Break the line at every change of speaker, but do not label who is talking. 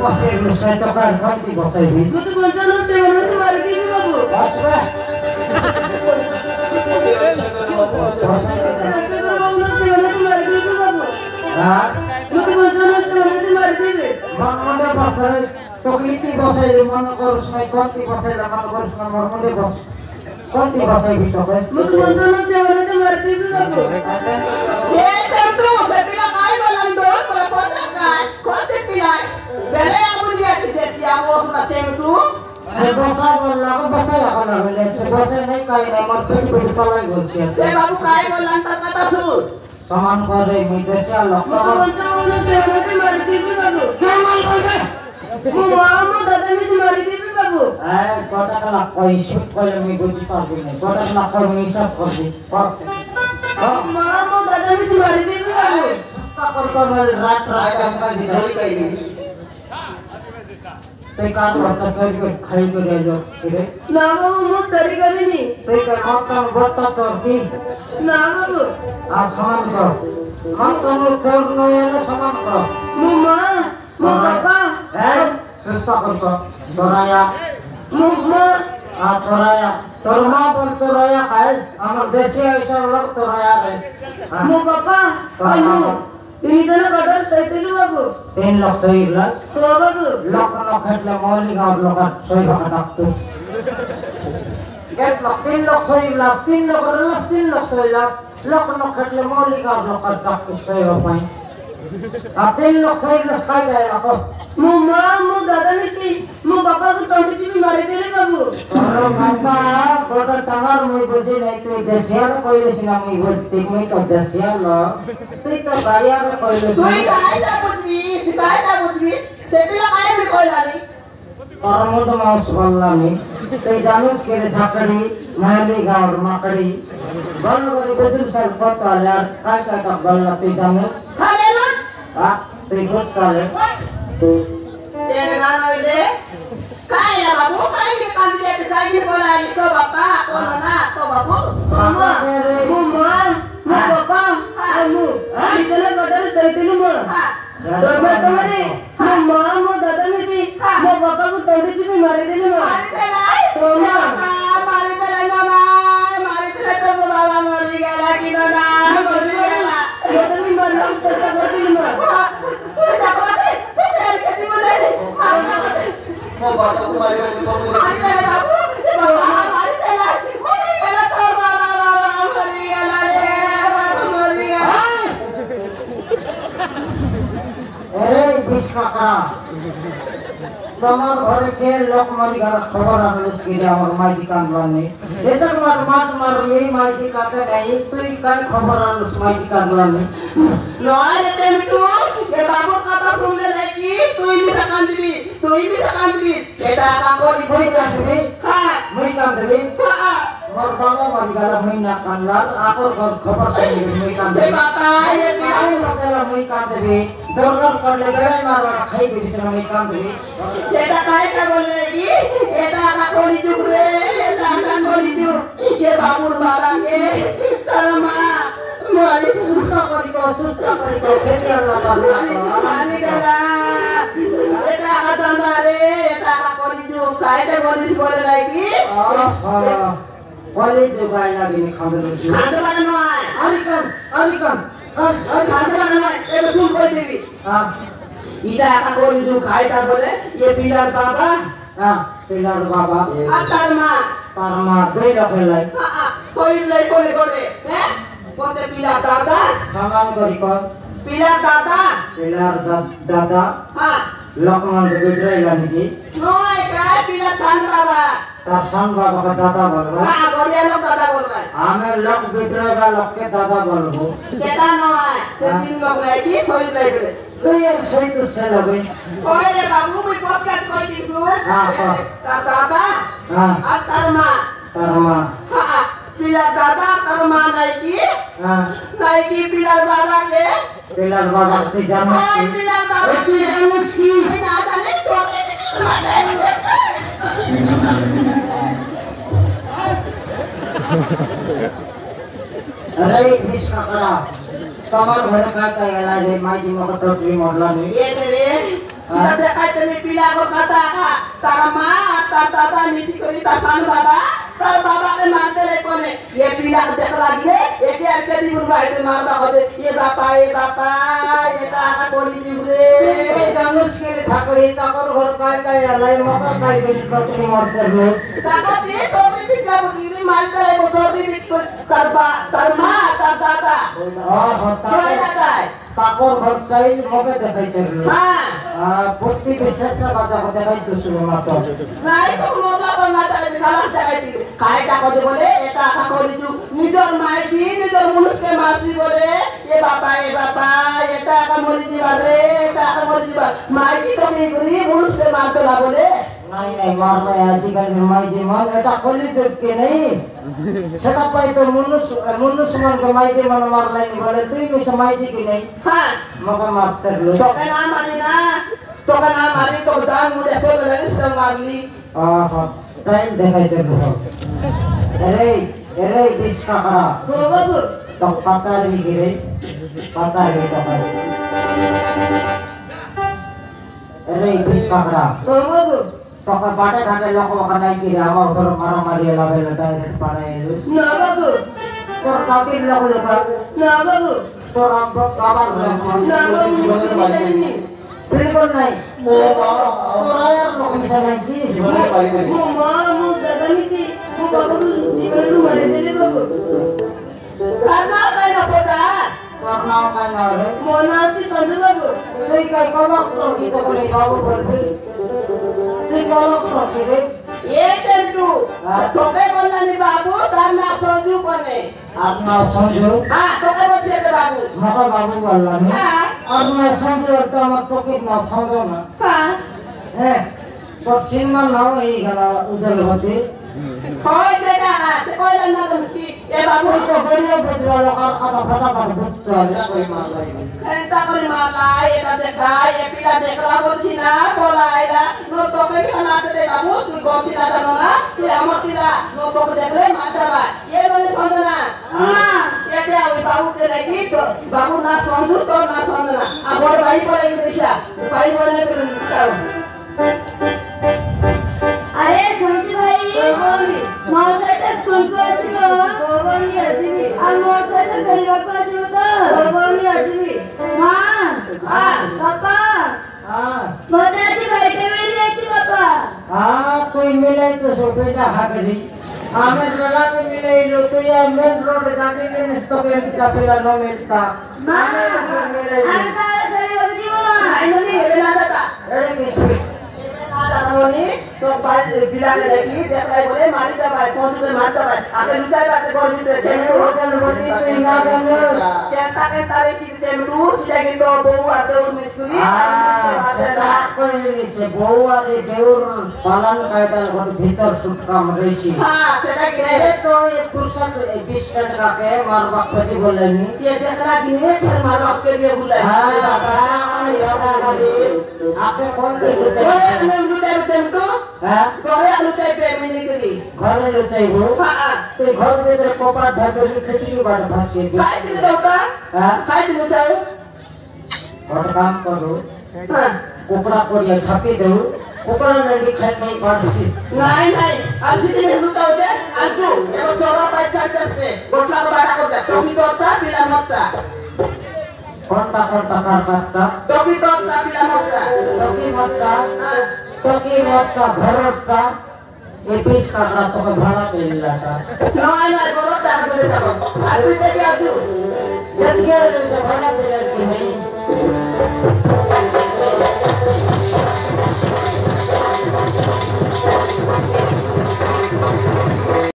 pasir lu saya tokan konti pasir ini.
Betul betul lu cewek itu mari ini babu.
Asbah. Pasir. Hah?
Betul betul lu cewek itu mari ini.
Mana pasir? Tokiti pasir mana korus naik konti pasir mana korus nomor mana bos? Konti pasir itu kan?
Betul betul lu cewek itu mari ini babu.
tentu saya bilang ayo melandor perpotakan. Kok saya bilang? Bela yang punya tidak siapa semacam itu.
Sebasa aku bahasa ya kan namanya. Sebasa naik kain nomor tujuh berkepala gursian.
Saya baru kaya melantar kata sur.
Saman kore midesya loh.
Betul betul lu cewek itu mari ini babu.
Jangan kore.
Mau datang di mari ini babu.
Kota kelak koi shoot koi yang ibu cipta gini. Kota kelak koi mengisap koi.
Mau datang di mari ini babu.
Susta koi rat yang kan bisa kayak gini. Tekar kota koi khai koi aja sih.
Nama umur dari kami ni.
Tekar kota torki.
Nama bu.
Asaman kau. Makan torno yang asaman kau.
Mama, mau papa.
Susta koi toraya.
Mama.
Toraya. Torma pun toraya kai. Amar desi aisyah ulak toraya kai.
Mau papa. Ayo. Ini tanah kadar saya tilu babu.
3 lakh सही लाख.
तो बाबू.
Lok khadla mauling और लोकात सोई भागत तुस. Get lok 3 lakh सही लाख 3 लाख और लाख 3 लाख सही लाख. Lok khadla mauling और लोकात तुस सोई भाई. 3 लाख सही लाख काय जाए ako.
Mama, mau datang di sini. Mau papa ke kampung ini mari dulu babu.
Kalau mata kota tangar muy buji naik tu desiar koi le sila muy buji muy to desiar lo. Tita bariar koi le
Tuh
sila.
kaya dah putri. Saya bilang ayo berkoi lagi.
Kamu tu mau sekolah ni. Tei janus kira zakari, mahali gaur makari. Baru baru betul sel kota lar kai kai tak bala tei janus.
Halelut.
Tei bos kale.
Ya dengan ide. Kaya babu, kaya kita kambil itu saja bola itu bapak, mana, to babu.
Mama, mama, mau papa. Kamu. Ini tanah kadar saya tilu mah. Sama ni. Mama, mau datang di sini. Mau papa ke kampung ini mari dulu mah.
Mari belai. Mari belai nona. Mari belai to bawa mari lagi nona. Mari belai.
Datang di mana? Datang di mana?
Kita kemana? Kita di mana?
Mau baca kembali ke
Mari belai babu. Mari belai. Mari belai to bawa mari lagi.
Bis kakara. Tamar घर के लोक मरी घर खबर आने उसके लिए हमारे माइजी कान लाने इतना मार यही माइजी काटे नहीं तो ही काय खबर आने उस माइजी कान लाने
Noai ada itu, ya babu kata sulit lagi, tu ini akan duit. Kita aku di
मुई कान देवी
ha,
मर बाबा मरी घर मुई ना कान लाल आको खबर से मुई कान
ya
देवी
bapak, ya
काय मतलब मुई कान देवी दौड़ कर ले गए मारो खाई के बिच में मुई कान देवी
kita kaya kan boleh lagi, kita aku di jure, kita akan boleh jure, ya babu barang terma, mari
सुस्ता करी को खेती अल्लाह का
mari dah, kita akan mari, kita aku di jure, kita boleh lagi,
Wali juga lagi ni khamir lucu.
ada mana noai.
Alikan.
Ada mana noai, itu sumpah dewi. Ida aku itu kaya boleh, ya pilar baba,
Pilar baba.
atar ma,
Parma doi lakelai.
koin lay boleh, kote pilar dada,
Saman kori ko.
pilar dada,
Pilar dada. Lokman bedrai lagi ki.
noai kaya pilar san baba,
Tarsan baba ka dada bolbo.
boleh lo dada boleh.
Ame lok bedrai ba lok ke dada bolbo.
Kita noai, ketin log lagi, koin lay boleh.
Tu yang soi tu se lagi.
Koin lay babu, mi podcast koin itu, dada, atar ma,
Parma.
pilar dada, atar ma naiki pilar baba ke.
Pilar baba ti jamus ki.
Pilar baba
Ti jamus ki.
ini ada nih dua
Aray bis kakara. Tamar घर का तैयार है माई जी मगर totally मोडला नहीं
ये तेरे kita dekat ni pila ko kata ka sarama tata misi kori tasan baba tar baba ke mante le kone ye pila ko dekh lagi ne ye ke arke di burba ite marba hote ye bapa eta ka koli jure
জানুস কে ঠাকুরি তাকর ঘর কায় কায় আলাই মকা কায় gate কত মরতে রোজ
taka ni topi pika bugiri mante le ko topi pik tarba tarma tata
হতা
koi datai
তাকর ঘর কাই মকে দেখাইতে রোজ
ha
প্রতি বিশেষ কথা কথা দেখাইতে শুরু মাত্র
nah itu moga ko na ta ni salah jaga itu kai ta ko bole eta ka koli ju nidor mai di nidor mulus ke masi bole ye bapa eta ka mori di bare eta ka mori di bare mai ki to ni guri mulus ke marte la bole
নাই নাই মারবে আজকাল মাই যে মান এটা কলি জোরকে নেই সেটা পাই তো মনুষ্য মান কে মাই যে মান মারলাই নি বলে তুই কই সমাই যে কি নেই
ha
মকা মারতে রোজ
to ka na mari to dan mude so lagi sedang marli
time দেখাইতে রোজ এরে এরে বিশ টাকা
to babu
তো পাচার বিগিরে পাচার টাকা এরে বিশ টাকা
to babu
তোকে বাটে ঘাটে লোক ওখানে কি রে আমার ঘর মারামারি লাভে ডাইরেক্ট পারে
na babu
তোর কাকির লোক লোক
na babu
তোর বাবার
na babu
बिल्कुल नहीं তোরা আর লোক মিশা নাই কি
mo ma mo dada ni si mo baba ko জীবন ru mare dele babu
karena kai na poda
তোর নাম কাই না রে
mo na ti sandu babu
তুই কাই কলক তোর কি তো করে বাবু বলবি তুই কলক তোর কি রে
ye tentu to ke bolla ni babu dan na soju kone
আপনার Sanju
ha to ke bocce te babu
মকা বাবু বললাম
ha
আপনার সঞ্জু তো আমার টকির নাম সঞ্জু না
ha
হ্যাঁ তোর চিন্মা নাও এই গেল উজ্জ্বলবতী
koi jeda ha se koi lan na mesti ye babu
ওই তো গড়িয়ে বুঝলো লোকার কথা ফটাফট বুঝতে হবে
enta kori mala ye ta dekha ye pila dekha bolchi na bola aila no to ke bi amate de babu tu goti na jano na tu amor tira no to ke dekhle mata ba ye bole sondana ye te awi babu ke lagi to babu na sondu to na sondana abor bai pore Indonesia bai bole ke Indonesia
আরে সঞ্জু ভাই মোর সাথে school কো আসিবো
boni asibi
আর মোর সাথে খেলিବାକୁ আসিবো তো
boni asibi
মা
ha
বাবা
हाँ
মতে আজ বাইরে বেরিয়ে যাচ্ছি বাবা
हाँ कोई मिले तो सो बेटा हाकरी हमें रला में मिले लो तो ये मेन रोड जाके के निस्तो पे चापेला नो मिलता
মা
मिले
আর কাল খেলিବାକୁ দিব মা
ini ni ye na data
एड़े किसको
ada noni to bai bilang lagi dekhlai bole mari da bai sondu pe mata bai ake lutai bai te gori pe
ये होटल बंदी तो इना गंगस
Kenta kan tari si temdu sudah gitu bau atau miskuri
সেটা কইলি সে বউ আর এই দেউর পালন কায়দা ঘর ভিতর সুটকাম রইছি
ha sudah gini
এ তো এই পুরসক 20 টাকা কে মারবা খতি বলেনি
dia dekra gini फिर मारो के dia bulan
হ্যাঁ দাদা এটা গাড়ি আপনি কোন দিকে
Kore anu lutai temdu
হ্যাঁ
kore anu lutai pe mini kiri
ঘরে লুচাইবো
ha
তুই ঘর ভিতরে কপার ঢাকে খেতে বাড় ভাসিয়ে দিস
kai di dauka
হ্যাঁ
kai di lutai
ঘর কাম করো
ha
কোপড়া করিয়া ঢাকে দেও কোপড়া নড়ি খাই খাই বাড়ছি
nai alsi di lutai de antu ebo chora pai chances pe gotla ko bada ko ja toki tota pila motta
কোনটা কোনটা কার কাটটা
toki tota pila motta
টকি মটকা
ha
টকি মটকা ভরটটা এই 20 টাকা তোকে ভাড়া পেলাটা
nai borot dah boleh tahu alsi pe dia tu
जब ये भाड़ा पेला की नहीं